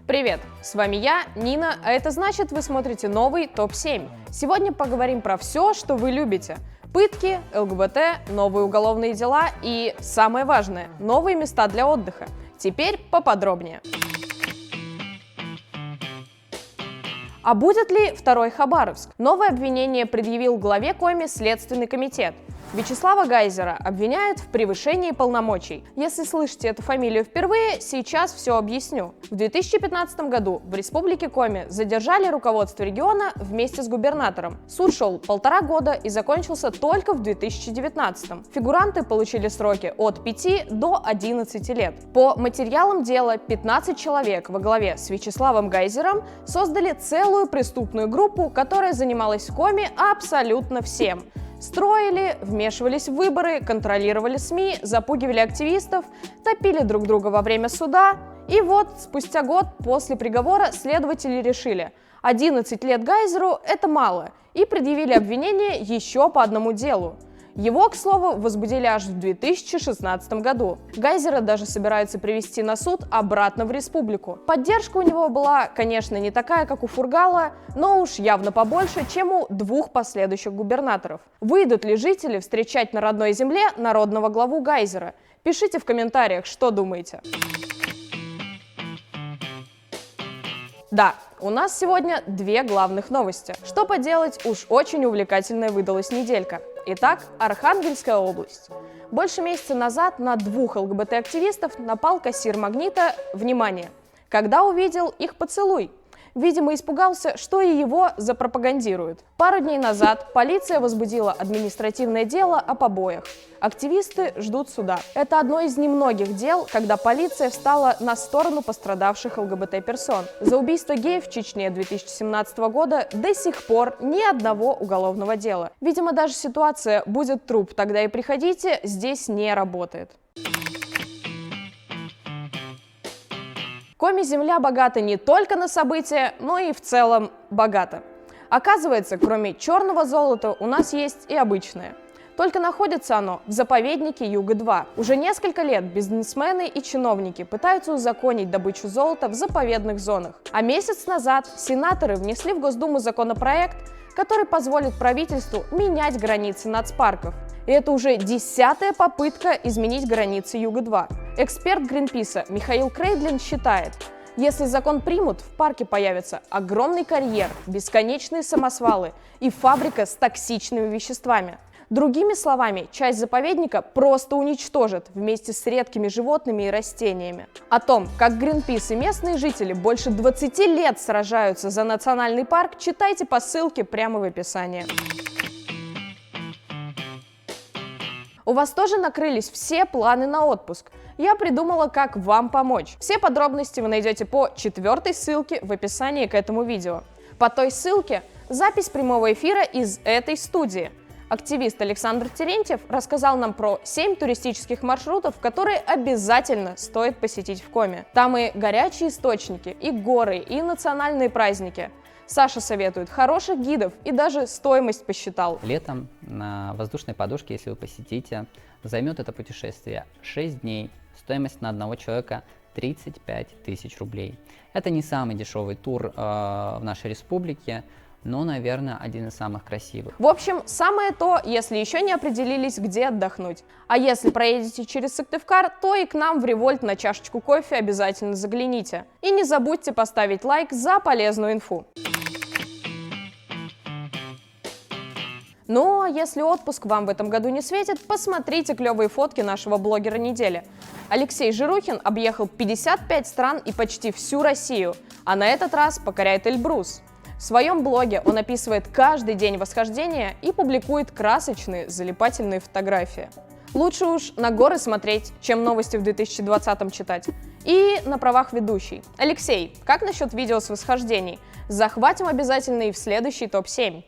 Привет, с вами я, Нина, а это значит, вы смотрите новый ТОП-7. Сегодня поговорим про все, что вы любите. Пытки, ЛГБТ, новые уголовные дела и, самое важное, новые места для отдыха. Теперь поподробнее. А будет ли второй Хабаровск? Новое обвинение предъявил главе Коми Следственный комитет. Вячеслава Гайзера обвиняют в превышении полномочий. Если слышите эту фамилию впервые, сейчас все объясню. В 2015 году в Республике Коми задержали руководство региона вместе с губернатором. Суд шел 1,5 года и закончился только в 2019. Фигуранты получили сроки от 5 до 11 лет. По материалам дела 15 человек во главе с Вячеславом Гайзером создали целую преступную группу, которая занималась в Коми абсолютно всем. Строили, вмешивались в выборы, контролировали СМИ, запугивали активистов, топили друг друга во время суда. И вот, спустя год после приговора следователи решили, 11 лет Гайзеру – это мало, и предъявили обвинение еще по одному делу. Его, к слову, возбудили аж в 2016 году. Гайзера даже собираются привести на суд обратно в республику. Поддержка у него была, конечно, не такая, как у Фургала, но уж явно побольше, чем у 2 последующих губернаторов. Выйдут ли жители встречать на родной земле народного главу Гайзера? Пишите в комментариях, что думаете. Да, у нас сегодня 2 главных новости. Что поделать, уж очень увлекательная выдалась неделька. Итак, Архангельская область. Больше месяца назад на 2 ЛГБТ-активистов напал кассир «Магнита». Внимание! Когда увидел их поцелуй. Видимо, испугался, что и его запропагандируют. Пару дней назад полиция возбудила административное дело о побоях. Активисты ждут суда. Это одно из немногих дел, когда полиция встала на сторону пострадавших ЛГБТ-персон. За убийство геев в Чечне 2017 года до сих пор ни одного уголовного дела. Видимо, даже ситуация «будет труп, тогда и приходите» здесь не работает. Коми-земля богата не только на события, но и в целом богата. Оказывается, кроме черного золота у нас есть и обычное. Только находится оно в заповеднике Юга-2. Уже несколько лет бизнесмены и чиновники пытаются узаконить добычу золота в заповедных зонах. А месяц назад сенаторы внесли в Госдуму законопроект, который позволит правительству менять границы нацпарков. И это уже 10-я попытка изменить границы Юга-2. Эксперт Гринписа Михаил Крейдлин считает, если закон примут, в парке появится огромный карьер, бесконечные самосвалы и фабрика с токсичными веществами. Другими словами, часть заповедника просто уничтожат вместе с редкими животными и растениями. О том, как Гринпис и местные жители больше 20 лет сражаются за национальный парк, читайте по ссылке прямо в описании. У вас тоже накрылись все планы на отпуск? Я придумала, как вам помочь. Все подробности вы найдете по 4-й ссылке в описании к этому видео. По той ссылке запись прямого эфира из этой студии. Активист Александр Терентьев рассказал нам про 7 туристических маршрутов, которые обязательно стоит посетить в Коми. Там и горячие источники, и горы, и национальные праздники. Саша советует хороших гидов и даже стоимость посчитал. Летом на воздушной подушке, если вы посетите, займет это путешествие 6 дней. Стоимость на одного человека 35 тысяч рублей. Это не самый дешевый тур в нашей республике, но, наверное, один из самых красивых. В общем, самое то, если еще не определились, где отдохнуть. А если проедете через Сыктывкар, то и к нам в Револьт на чашечку кофе обязательно загляните. И не забудьте поставить лайк за полезную инфу. Ну, а если отпуск вам в этом году не светит, посмотрите клевые фотки нашего блогера недели. Алексей Жирухин объехал 55 стран и почти всю Россию, а на этот раз покоряет Эльбрус. В своем блоге он описывает каждый день восхождения и публикует красочные, залипательные фотографии. Лучше уж на горы смотреть, чем новости в 2020-м читать. И на правах ведущей. Алексей, как насчет видео с восхождений? Захватим обязательно и в следующий ТОП-7.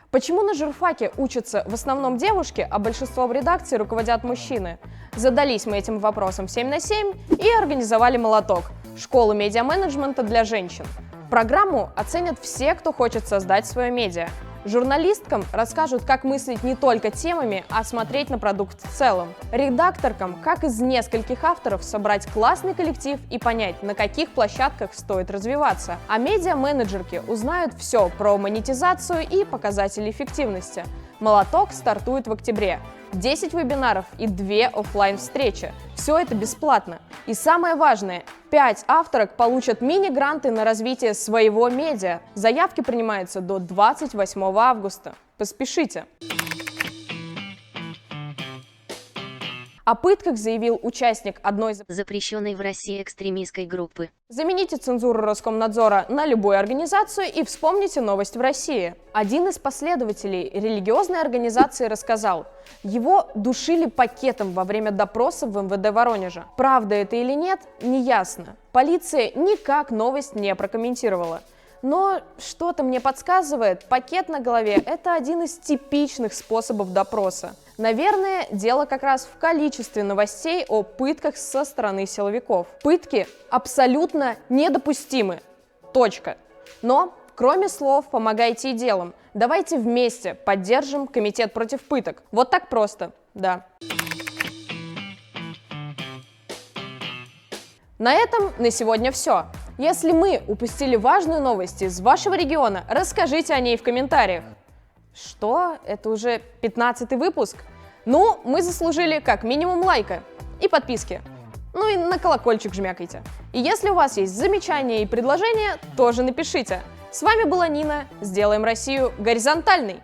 Почему на журфаке учатся в основном девушки, а большинство в редакции руководят мужчины? Задались мы этим вопросом 7 на 7 и организовали «Молоток» – школу медиа-менеджмента для женщин. Программу оценят все, кто хочет создать свое медиа. Журналисткам расскажут, как мыслить не только темами, а смотреть на продукт в целом. Редакторкам, как из нескольких авторов собрать классный коллектив и понять, на каких площадках стоит развиваться. А медиа-менеджерки узнают все про монетизацию и показатели эффективности. «Молоток» стартует в октябре. 10 вебинаров и 2 офлайн-встречи. Все это бесплатно. И самое важное, 5 авторок получат мини-гранты на развитие своего медиа. Заявки принимаются до 28 августа. Поспешите! О пытках заявил участник одной запрещенной в России экстремистской группы. Замените цензуру Роскомнадзора на любую организацию и вспомните новость в России. Один из последователей религиозной организации рассказал, его душили пакетом во время допроса в МВД Воронежа. Правда это или нет, неясно. Полиция никак новость не прокомментировала. Но что-то мне подсказывает, пакет на голове – это один из типичных способов допроса. Наверное, дело как раз в количестве новостей о пытках со стороны силовиков. Пытки абсолютно недопустимы. Точка. Но, кроме слов, помогайте и делом. Давайте вместе поддержим Комитет против пыток. Вот так просто, да. На этом на сегодня все. Если мы упустили важную новость из вашего региона, расскажите о ней в комментариях. Что? Это уже 15-й выпуск? Ну, мы заслужили как минимум лайка и подписки. Ну и на колокольчик жмякайте. И если у вас есть замечания и предложения, тоже напишите. С вами была Нина. Сделаем Россию горизонтальной.